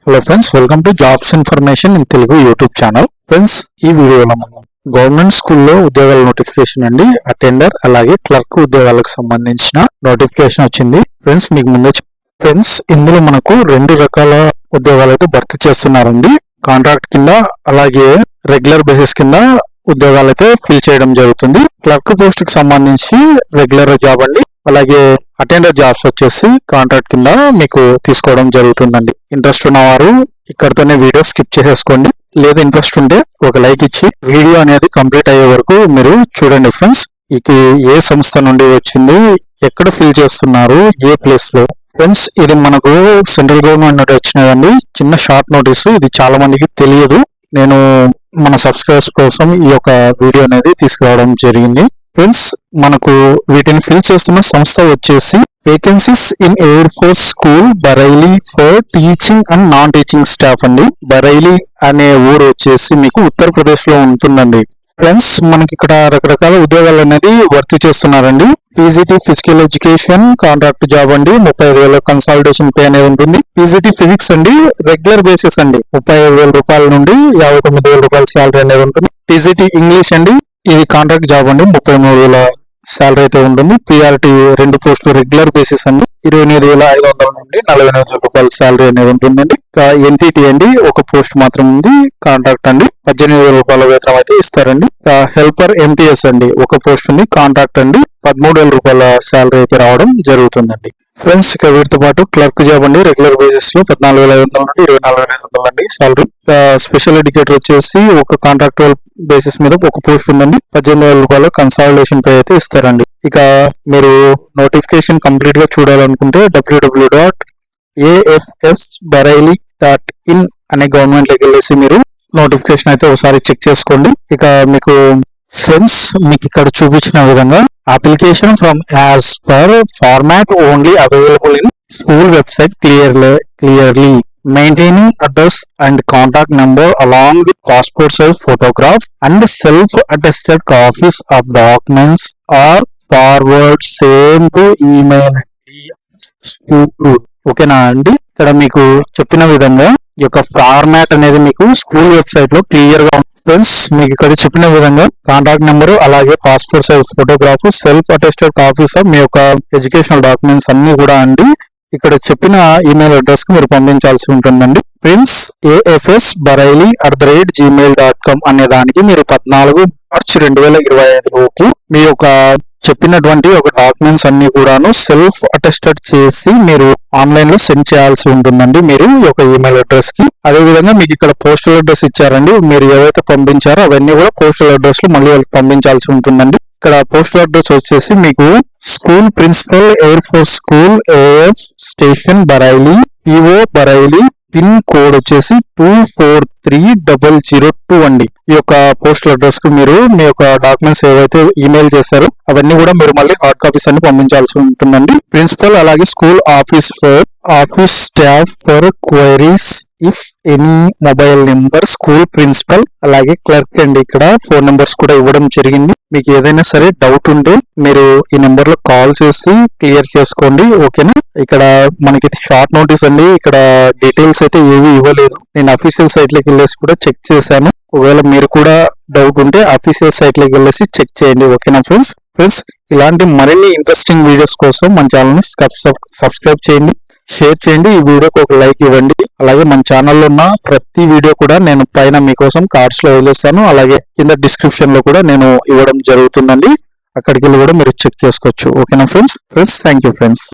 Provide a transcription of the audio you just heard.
Hello friends, welcome to jobs information in Telugu YouTube channel. Friends, ఈ వీడియోలో మనం government స్కూల్లో ఉద్యోగాల నోటిఫికేషన్ అండి, అటెండర్ అలాగే క్లర్క్ ఉద్యోగాలకు సంబంధించిన నోటిఫికేషన్ వచ్చింది. ఫ్రెండ్స్, మీకు ముందే ఫ్రెండ్స్ ఇందులో మనకు 2 రకాల ఉద్యోగాలు అయితే భర్తీ చేస్తున్నారండి. కాంట్రాక్ట్ కింద అలాగే రెగ్యులర్ బేసిస్ కింద ఉద్యోగాలు అయితే ఫిల్ చేయడం జరుగుతుంది. క్లర్క్ పోస్ట్ కి సంబంధించి రెగ్యులర్ జాబ్ అండి, అలాగే అటెండర్ జాబ్స్ వచ్చేసి కాంట్రాక్ట్ కింద మీకు తీసుకోవడం జరుగుతుందండి. ఇంట్రెస్ట్ ఉన్నవారు ఇక్కడతోనే వీడియో స్కిప్ చేసేసుకోండి, లేదా ఇంట్రెస్ట్ ఉంటే ఒక లైక్ ఇచ్చి వీడియో అనేది కంప్లీట్ అయ్యే వరకు మీరు చూడండి. ఫ్రెండ్స్, ఇది ఏ సంస్థ నుండి వచ్చింది, ఎక్కడ ఫిల్ చేస్తున్నారు, ఏ ప్లేస్ లో. ఫ్రెండ్స్, ఇది మనకు సెంట్రల్ గవర్నమెంట్ నుండి వచ్చినదండి. చిన్న షార్ట్ నోటీస్, ఇది చాలా మందికి తెలియదు. నేను మన సబ్స్క్రైబర్స్ కోసం ఈ యొక్క వీడియో అనేది తీసుకురావడం జరిగింది. ఫ్రెండ్స్, మనకు వీటిని ఫిల్ చేస్తున్న సంస్థ వచ్చేసి vacancies in Air Force School Bareilly for teaching and non teaching staff అండి. బరైలీ అనే ఊరు వచ్చేసి మీకు ఉత్తరప్రదేశ్ లో ఉంటుందండి. ఫ్రెండ్స్, మనకి ఇక్కడ రకరకాల ఉద్యోగాలు అనేది భర్తీ చేస్తున్నారండి. PGT physical education contract job అండి, 35,000 కన్సల్టేషన్ పే అనేది ఉంటుంది. పీజీటీ ఫిజిక్స్ అండి, రెగ్యులర్ బేసిస్ అండి, 35,000 రూపాయల నుండి 59,000 రూపాయల శాలరీ అనేది ఉంటుంది. పీజీటీ ఇంగ్లీష్ అండి, ఇది కాంట్రాక్ట్ జాబ్ అండి, 33,000 శాలరీ అయితే ఉంటుంది. పిఆర్టీ 2 పోస్టులు రెగ్యులర్ బేసిస్ అండి, 28,500 నుండి 48,000 రూపాయల శాలరీ అనేది ఉంటుందండి. ఎన్టీటీ అండి, ఒక పోస్ట్ మాత్రం ఉంది, కాంట్రాక్ట్ అండి, 18,000 రూపాయల వేతనం అయితే ఇస్తారండి. హెల్పర్ ఎంటీఎస్ అండి, ఒక పోస్ట్ ఉంది, కాంట్రాక్ట్ అండి, 13,000 రూపాయల శాలరీ అయితే రావడం జరుగుతుందండి. ఫ్రెండ్స్, ఇక వీటితో పాటు క్లర్క్ జాబ్ అండి, రెగ్యులర్ బేసిస్ లో 14,500 నుండి 24,500 అండి శాలరీ. స్పెషల్ ఎడ్యుకేటర్ వచ్చేసి ఒక కాంట్రాక్టువల్ బేసిస్ మీద ఒక పోస్ట్ ఉందండి, 18,000 రూపాయలు కన్సల్టేషన్ పే అయితే ఇస్తారండి. ఇక మీరు నోటిఫికేషన్ కంప్లీట్ గా చూడాలనుకుంటే www.afsbareilly.in అనే గవర్నమెంట్ లోకి వెళ్ళేసి మీరు నోటిఫికేషన్ అయితే ఒకసారి చెక్ చేసుకోండి. ఇక మీకు ఫ్రెండ్స్, మీకు ఇక్కడ చూపించిన విధంగా application from as per format only available in school website clearly maintaining address and contact number along with passport size photograph and self attested copies of documents are forward same to email school. ఓకేనా అండి, ఇక్కడ మీకు చెప్పిన విధంగా ఈ యొక్క format అనేది మీకు స్కూల్ వెబ్సైట్ లో క్లియర్ గా. ఫ్రెండ్స్, మీకు ఇక్కడ చెప్పిన విధంగా కాంటాక్ట్ నెంబర్ అలాగే passport size photograph, self attested copies of మీ యొక్క ఎడ్యుకేషనల్ డాక్యుమెంట్స్ అన్ని కూడా అండి ఇక్కడ చెప్పిన ఈమెయిల్ అడ్రస్ కి మీరు పంపించాల్సి ఉంటుందండి. princeafsbareilly@gmail.com అనే దానికి మీరు 14 మార్చి 2025 లోపు మీ యొక్క చెప్పినటువంటి ఒక డాక్యుమెంట్స్ అన్ని కూడాను సెల్ఫ్ అటెస్టెడ్ చేసి మీరు ఆన్లైన్ లో సెండ్ చేయాల్సి ఉంటుందండి మీరు ఈ యొక్క ఈమెయిల్ అడ్రస్ కి. అదే విధంగా మీకు ఇక్కడ పోస్టల్ అడ్రస్ ఇచ్చారండి, మీరు ఏవైతే పంపించారో అవన్నీ కూడా పోస్టల్ అడ్రస్ లో మళ్ళీ వాళ్ళకి పంపించాల్సి ఉంటుందండి. ఇక్కడ పోస్టల్ అడ్రస్ వచ్చేసి మీకు school principal Air Force School AF station Bareilly, PO Bareilly, pin code వచ్చేసి 243002 అండి. ఈ యొక్క పోస్టల్ అడ్రస్ కు మీరు మీ యొక్క డాక్యుమెంట్స్ ఏవైతే ఈమెయిల్ చేశారో అవన్నీ కూడా మీరు మళ్ళీ హార్డ్ కాపీస్ అన్ని పంపించాల్సి ఉంటుందండి. ప్రిన్సిపల్ అలాగే school office staff for queries if any mobile number school principal అలాగే క్లర్క్ అండి. ఇక్కడ ఫోన్ నెంబర్స్ కూడా ఇవ్వడం జరిగింది. మీకు ఏదైనా సరే డౌట్ ఉంటే మీరు ఈ నెంబర్ లో కాల్ చేసి క్లియర్ చేసుకోండి. ఓకేనా, ఇక్కడ మనకి షార్ట్ నోటీస్ అండి, ఇక్కడ డీటెయిల్స్ అయితే ఏవి ఇవ్వలేదు. నేను అఫీషియల్ సైట్ లోకి వెళ్ళేసి కూడా చెక్ చేశాను. ఒకవేళ మీరు కూడా డౌట్ ఉంటే అఫీషియల్ సైట్ లోకి వెళ్ళేసి చెక్ చేయండి. ఓకేనా ఫ్రెండ్స్, ఇలాంటి మరిన్ని ఇంట్రెస్టింగ్ వీడియోస్ కోసం మన ఛానల్ ని సబ్స్క్రైబ్ చేయండి, షేర్ చేయండి, ఈ వీడియోకి ఒక లైక్ ఇవ్వండి. అలాగే మన ఛానల్లో ఉన్న ప్రతి వీడియో కూడా నేను పైన మీకోసం కార్డ్స్ లో వదిలేస్తాను, అలాగే కింద డిస్క్రిప్షన్ లో కూడా నేను ఇవ్వడం జరుగుతుందండి. అక్కడికి వెళ్ళి కూడా మీరు చెక్ చేసుకోవచ్చు. ఓకేనా ఫ్రెండ్స్, థ్యాంక్ యూ ఫ్రెండ్స్.